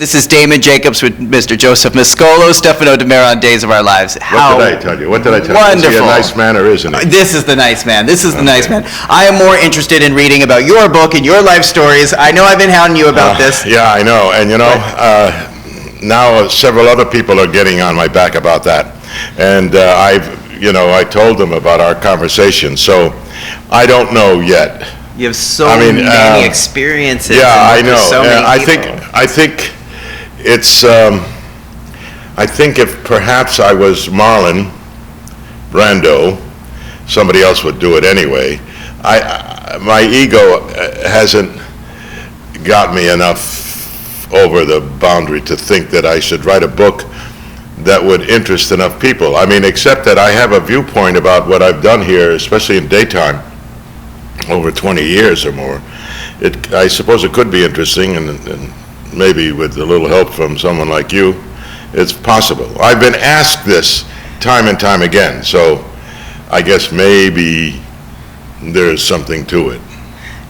This is Damon Jacobs with Mr. Joseph Mascolo, Stefano Dimera on Days of Our Lives. What did I tell you? Wonderful. Wonderful. Is he a nice man or isn't he? This is the nice man. This is the nice man. I am more interested in reading about your book and your life stories. I know I've been hounding you about this. Yeah, I know. And now several other people are getting on my back about that. And I told them about our conversation. So I don't know yet. You have so many experiences. Yeah, I know. So many I think it's. I think if perhaps I was Marlon Brando, somebody else would do it anyway. My ego hasn't got me enough over the boundary to think that I should write a book that would interest enough people. I mean, except that I have a viewpoint about what I've done here, especially in daytime, over 20 years or more. I suppose it could be interesting, and maybe with a little help from someone like you, it's possible. I've been asked this time and time again, so I guess maybe there's something to it.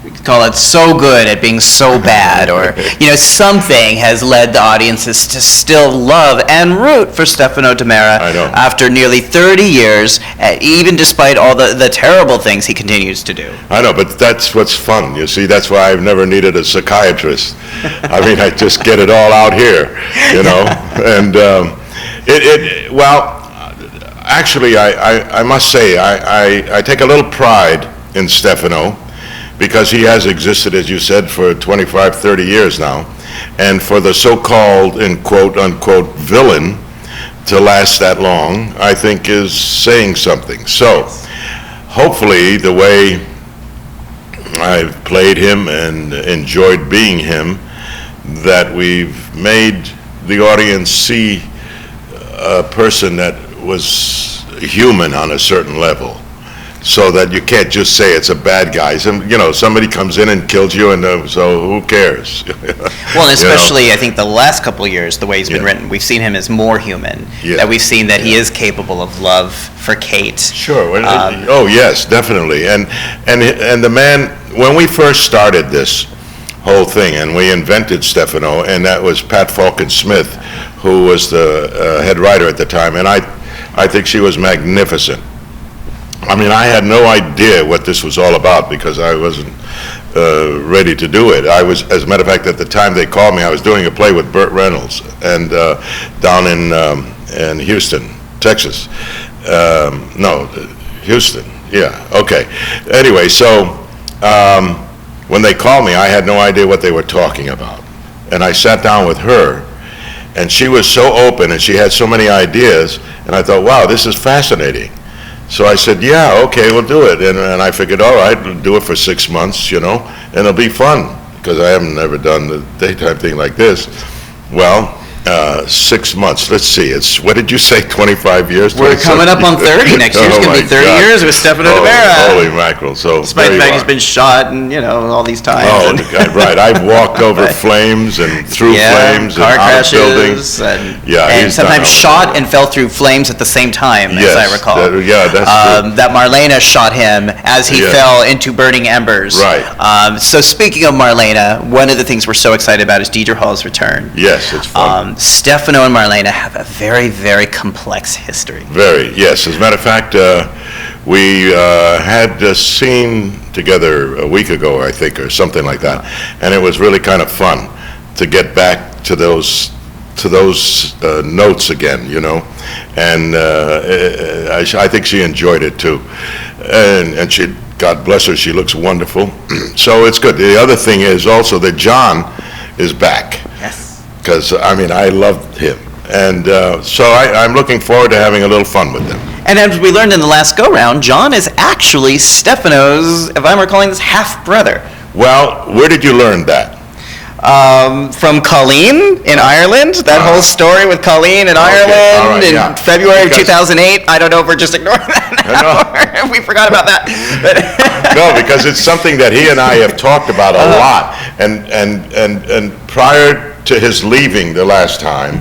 We could call it so good at being so bad, or something has led the audiences to still love and root for Stefano Dimera after nearly 30 years, even despite all the terrible things he continues to do. I know, but that's what's fun. You see, that's why I've never needed a psychiatrist. I mean, I just get it all out here, and actually, I must say, I take a little pride in Stefano, because he has existed, as you said, for 25, 30 years now. And for the so-called, in quote, unquote, villain to last that long, I think is saying something. So, hopefully, the way I've played him and enjoyed being him, that we've made the audience see a person that was human on a certain level. So that you can't just say it's a bad guy. Somebody comes in and kills you, and so who cares? Well, and especially, I think the last couple of years, the way he's been written, we've seen him as more human. Yeah. That we've seen that he is capable of love for Kate. Sure. Oh yes, definitely. And the man, when we first started this whole thing, and we invented Stefano, and that was Pat Falcon-Smith, who was the head writer at the time, and I think she was magnificent. I mean, I had no idea what this was all about because I wasn't ready to do it. I was, as a matter of fact, at the time they called me, I was doing a play with Burt Reynolds and down in Houston, Texas. Houston. Yeah. Okay. Anyway, so when they called me, I had no idea what they were talking about, and I sat down with her, and she was so open and she had so many ideas, and I thought, wow, this is fascinating. So I said, yeah, okay, we'll do it. And I figured, all right, we'll do it for 6 months, and it'll be fun, because I haven't ever done the daytime thing like this. Well, 6 months, let's see, what did you say, 25 years? We're coming up on 30 next year. It's going to be 30 years with Stefano Dimera. Holy mackerel. So despite the fact he's been shot and, all these times. Oh, God, right. I've walked over flames and through flames car and out of crashes buildings. And sometimes shot and fell through flames at the same time, as I recall. That's true. That Marlena shot him as he fell into burning embers. Right. So speaking of Marlena, one of the things we're so excited about is Deidre Hall's return. Yes, it's fun. Stefano and Marlena have a very, very complex history. Very, yes. As a matter of fact, we had a scene together a week ago, I think, or something like that, and it was really kind of fun to get back to those notes again, and I think she enjoyed it too, and she, God bless her, she looks wonderful. So it's good. The other thing is also that John is back. Yes. Because, I loved him. And so I'm looking forward to having a little fun with them. And as we learned in the last go-round, John is actually Stefano's, if I'm recalling this, half-brother. Well, where did you learn that? From Colleen in Ireland. That whole story with Colleen in Ireland in February of 2008. I don't know if we're just ignoring that now. We forgot about that. No, because it's something that he and I have talked about a lot. And prior to his leaving the last time,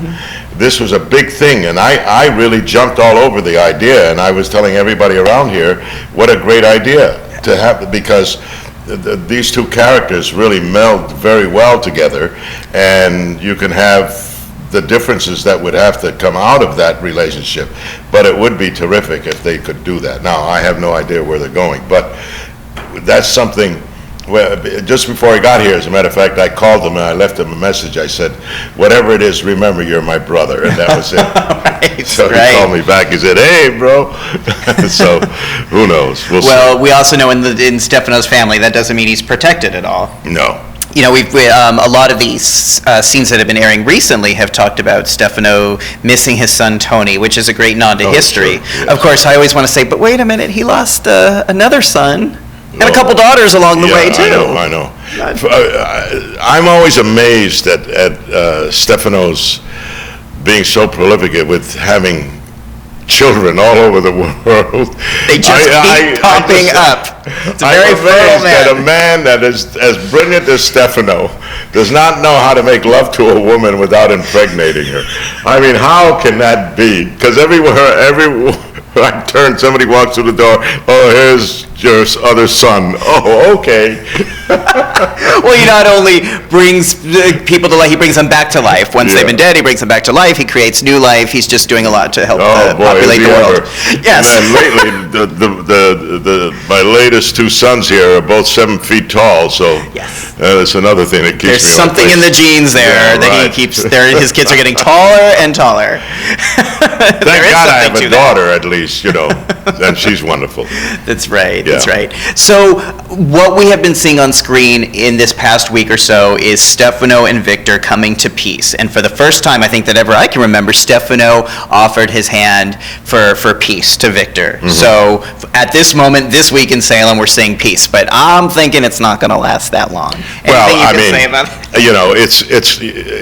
this was a big thing, and I really jumped all over the idea, and I was telling everybody around here what a great idea to have, because these two characters really meld very well together, and you can have the differences that would have to come out of that relationship, but it would be terrific if they could do that. Now, I have no idea where they're going, but that's something. Well, just before I got here, as a matter of fact, I called him and I left him a message. I said, whatever it is, remember you're my brother, and that was it. Right, so right. He called me back. He said, hey, bro. So who knows? We'll see. We also know in Stefano's family, that doesn't mean he's protected at all. No. You know, a lot of these scenes that have been airing recently have talked about Stefano missing his son Tony, which is a great nod to history. Sure, yes. Of course, I always want to say, but wait a minute, he lost another son and a couple daughters along the way, too. I know. I'm always amazed at Stefano's being so prolific with having children all over the world. They just keep popping up. It's a very fertile man. That a man that is as brilliant as Stefano does not know how to make love to a woman without impregnating her. I mean, how can that be? Because everywhere I turn, somebody walks through the door, oh, here's your other son. Oh, okay. Well, he not only brings people to life, he brings them back to life. Once they've been dead, he brings them back to life. He creates new life. He's just doing a lot to help populate the world. Yes. And then lately, my latest two sons here are both 7 feet tall, so yes. That's another thing that keeps There's me something in the genes there that he keeps. His kids are getting taller and taller. Thank God I have a daughter, at least, and she's wonderful. That's right. Yeah. That's right. So what we have been seeing on screen in this past week or so is Stefano and Victor coming to peace. And for the first time, I think that ever I can remember, Stefano offered his hand for peace to Victor. Mm-hmm. So at this moment, this week in Salem, we're seeing peace. But I'm thinking it's not going to last that long. Anything you can say about it?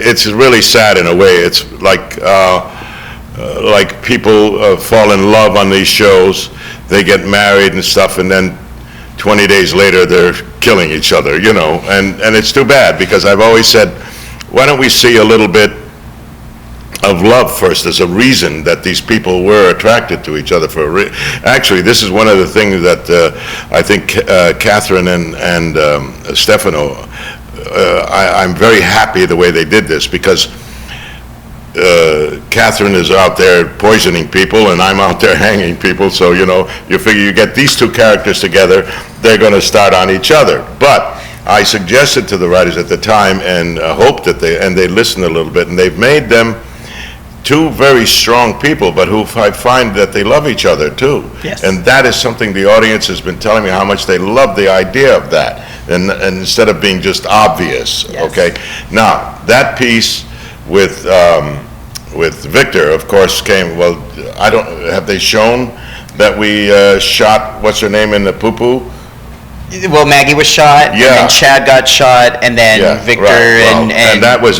It's really sad in a way. It's like people fall in love on these shows. They get married and stuff, and then 20 days later they're killing each other, and it's too bad, because I've always said, why don't we see a little bit of love first as a reason that these people were attracted to each other Actually, this is one of the things that I think Catherine and Stefano, I'm very happy the way they did this, because Catherine is out there poisoning people and I'm out there hanging people, so you figure you get these two characters together, they're going to start on each other. But I suggested to the writers at the time and hoped that they listened a little bit, and they've made them two very strong people, but who I find that they love each other too. Yes. And that is something the audience has been telling me how much they love the idea of that, and instead of being just obvious. Yes. Okay. Now that piece with Victor, of course, came. Well, have they shown that we shot what's her name in the poo-poo? Well, Maggie was shot, and then Chad got shot, and then Victor and that was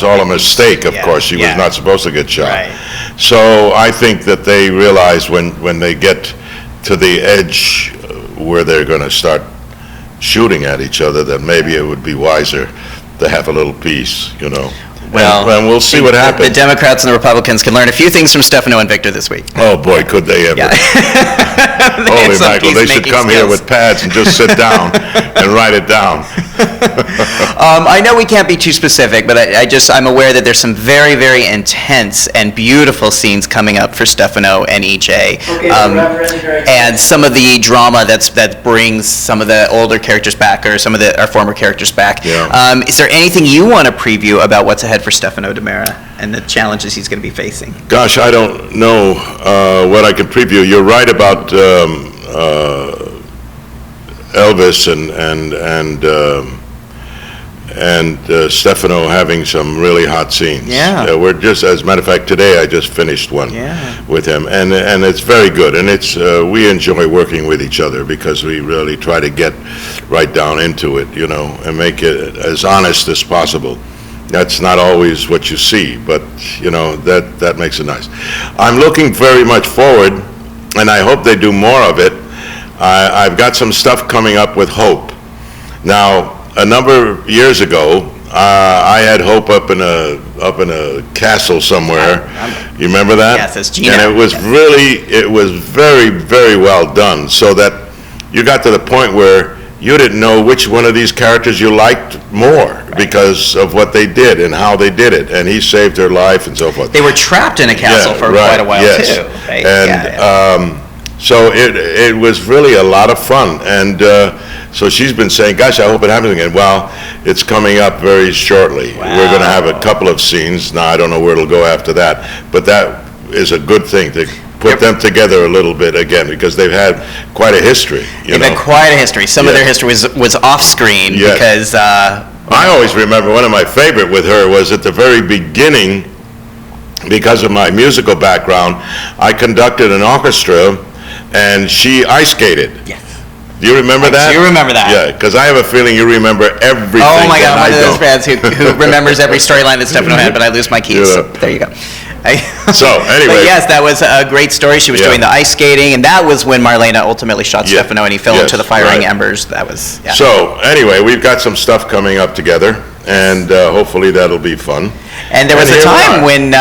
all a mistake. Of course, she was not supposed to get shot. Right. So I think that they realize when they get to the edge where they're going to start shooting at each other, that maybe it would be wiser to have a little peace, Well, and we'll see what happens. The Democrats and the Republicans can learn a few things from Stefano and Victor this week. Oh boy, could they ever. Yeah. Holy Michael, they should come here with pads and just sit down and write it down. I know we can't be too specific, but I'm aware that there's some very, very intense and beautiful scenes coming up for Stefano and EJ. Okay, and some of the drama that brings some of the older characters back, or some of our former characters back. Yeah. Is there anything you want to preview about what's ahead for Stefano Dimera and the challenges he's going to be facing? Gosh, I don't know what I can preview. You're right about Elvis and Stefano having some really hot scenes. Yeah. We're just, as a matter of fact, today I just finished one with him, and it's very good, and it's we enjoy working with each other because we really try to get right down into it, and make it as honest as possible. That's not always what you see, but that makes it nice. I'm looking very much forward, and I hope they do more of it. I've got some stuff coming up with Hope. Now, a number of years ago, I had Hope up in a castle somewhere. You remember that? Yes, it's Gina. And it was very, very well done, so that you got to the point where you didn't know which one of these characters you liked more because of what they did and how they did it, and he saved her life and so forth. They were trapped in a castle for quite a while too. Right? And so it was really a lot of fun, and so she's been saying, gosh, I hope it happens again. Well, it's coming up very shortly. Wow. We're going to have a couple of scenes. Now, I don't know where it'll go after that, but that is a good thing to put them together a little bit again, because they've had quite a history. They've had quite a history. Some of their history was off-screen because... I always remember one of my favorite with her was at the very beginning, because of my musical background, I conducted an orchestra, and she ice skated. Yes. Do you remember that? I do remember that. Yeah, because I have a feeling you remember everything. Oh my God, I'm I one of those don't. fans who remembers every storyline that Stefano had, but I lose my keys. So there you go. So, anyway. But yes, that was a great story. She was doing the ice skating, and that was when Marlena ultimately shot Stefano, and he fell into the firing embers. That was, So, anyway, we've got some stuff coming up together, and hopefully that'll be fun. And there was a time when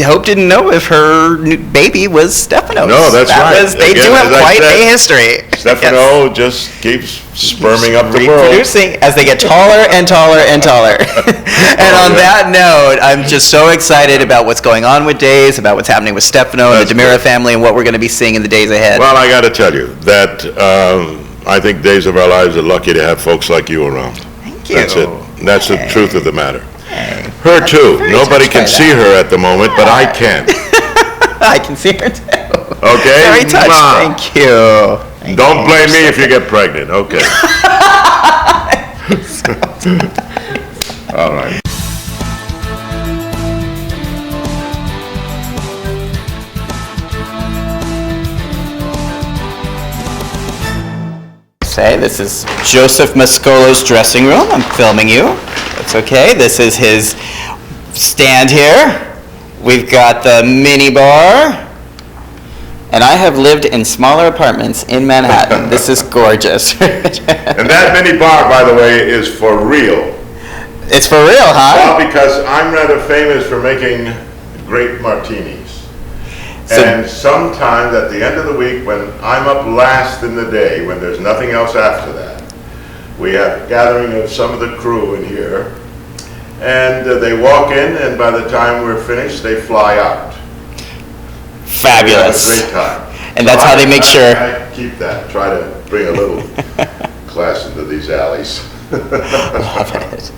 Hope didn't know if her baby was Stefano's. No, that's right. They do have quite a history. Stefano just keeps sperming up the world. Reproducing as they get taller and taller and taller. And on that note, I'm just so excited about what's going on with Days, about what's happening with Stefano and the Dimera family, and what we're going to be seeing in the days ahead. Well, I got to tell you that I think Days of Our Lives are lucky to have folks like you around. Thank you. That's it. That's the truth of the matter. Hey. Her too. Nobody can see her at the moment, but I can. I can see her too. Okay? Very touched. Mwah. Thank you. Don't blame me if you get pregnant. Okay. All right. This is Joseph Mascolo's dressing room. I'm filming you. That's okay. This is his stand here. We've got the mini bar. And I have lived in smaller apartments in Manhattan. This is gorgeous. And that mini bar, by the way, is for real. It's for real, huh? Well, because I'm rather famous for making great martinis. And sometimes at the end of the week, when I'm up last in the day, when there's nothing else after that, we have a gathering of some of the crew in here, and they walk in, and by the time we're finished, they fly out. Fabulous. We have a great time. And that's how they make sure. I keep that, try to bring a little class into these alleys. Love it.